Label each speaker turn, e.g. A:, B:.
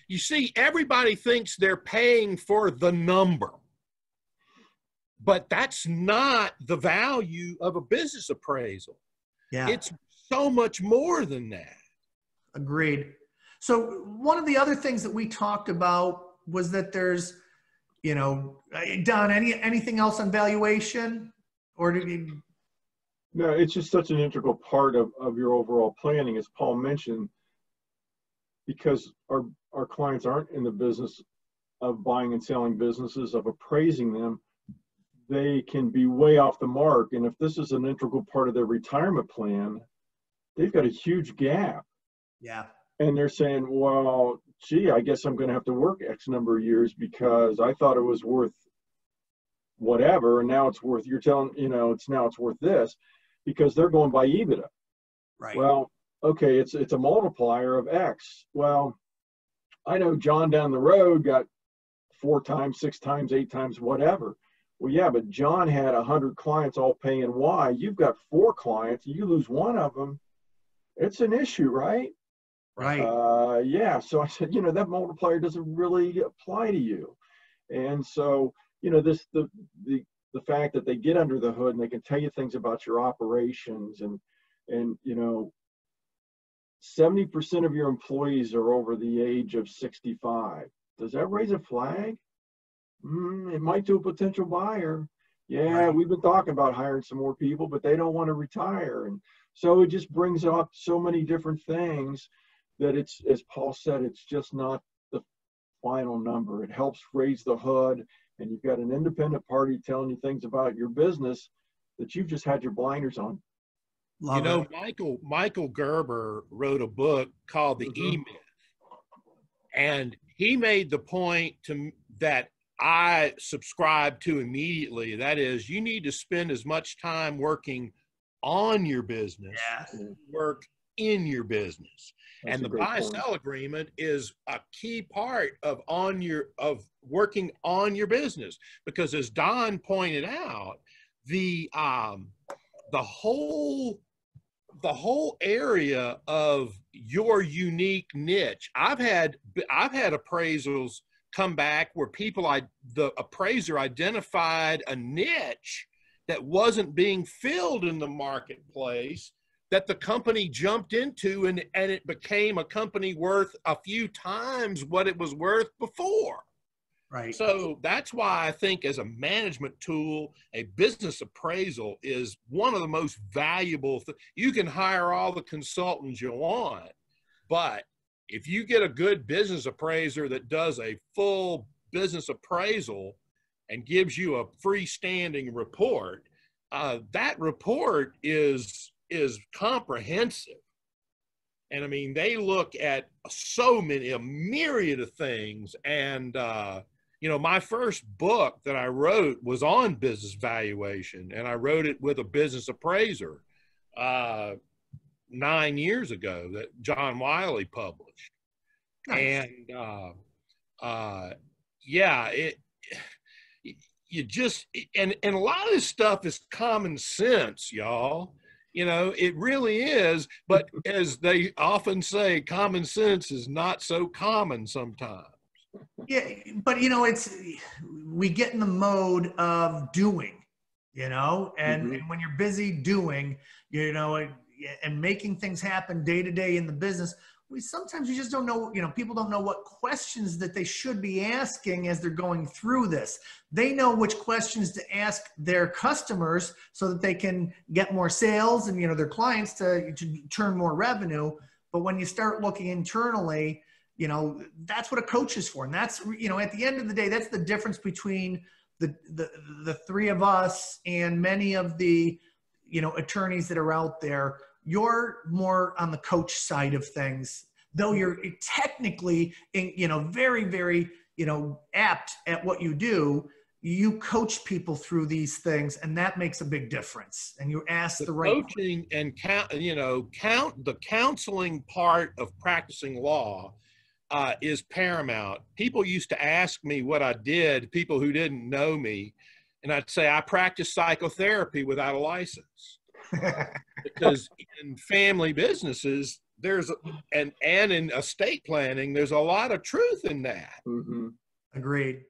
A: you see, everybody thinks they're paying for the number, but that's not the value of a business appraisal.
B: Yeah.
A: It's so much more than that.
B: Agreed. So one of the other things that we talked about was that there's, you know, Don, anything else on valuation, or did you?
C: No, it's just such an integral part of your overall planning, as Paul mentioned, because our clients aren't in the business of buying and selling businesses, of appraising them. They can be way off the mark. And if this is an integral part of their retirement plan, they've got a huge gap.
B: Yeah.
C: And they're saying, well, gee, I guess I'm going to have to work X number of years because I thought it was worth whatever. And now it's worth, you're telling, you know, it's worth this, because they're going by EBITDA.
B: Right.
C: Well, okay, it's a multiplier of X. Well, I know John down the road got 4 times, 6 times, 8 times, whatever. Well, yeah, but John had 100 clients all paying Y. You've got 4 clients. You lose one of them. It's an issue, right?
B: Right.
C: Yeah. So I said, you know, that multiplier doesn't really apply to you. And so, you know, the fact that they get under the hood and they can tell you things about your operations, and you know, 70% of your employees are over the age of 65. Does that raise a flag? It might to a potential buyer. Yeah,
B: Right.
C: we've been talking about hiring some more people, but they don't want to retire. And so it just brings up so many different things that it's, as Paul said, it's just not the final number. It helps raise the hood, and you've got an independent party telling you things about your business that you've just had your blinders on.
B: Love
A: You know,
B: it.
A: Michael Gerber wrote a book called The E-Myth, and he made the point that I subscribe to immediately. That is, you need to spend as much time working on your business as you work in your business.
C: That's
A: and the
C: a great
A: buy-sell agreement is a key part of working on your business, because as Don pointed out, the whole area of your unique niche. I've had appraisals come back where the appraiser identified a niche that wasn't being filled in the marketplace, that the company jumped into, and it became a company worth a few times what it was worth before.
B: Right.
A: So that's why I think, as a management tool, a business appraisal is one of the most valuable things. You can hire all the consultants you want, but if you get a good business appraiser that does a full business appraisal and gives you a freestanding report, that report is comprehensive. And I mean, they look at a myriad of things. And, you know, my first book that I wrote was on business valuation, and I wrote it with a business appraiser 9 years ago that John Wiley published.
B: Nice.
A: And, yeah, you just, and a lot of this stuff is common sense, y'all. You know, it really is. But as they often say, common sense is not so common sometimes.
B: Yeah, but you know, we get in the mode of doing, you know, and when you're busy doing, you know, and making things happen day to day in the business, sometimes you just don't know, you know, people don't know what questions that they should be asking as they're going through this. They know which questions to ask their customers so that they can get more sales and, you know, their clients to turn more revenue. But when you start looking internally, you know, that's what a coach is for. And that's, you know, at the end of the day, that's the difference between the three of us and many of the, you know, attorneys that are out there. You're more on the coach side of things, though you're technically, you know, very, very, you know, apt at what you do. You coach people through these things, and that makes a big difference. And you ask the right
A: coaching and the counseling part of practicing law is paramount. People used to ask me what I did, people who didn't know me, and I'd say I practice psychotherapy without a license. Because in family businesses, there's and in estate planning, there's a lot of truth in that.
C: Mm-hmm.
B: Agreed.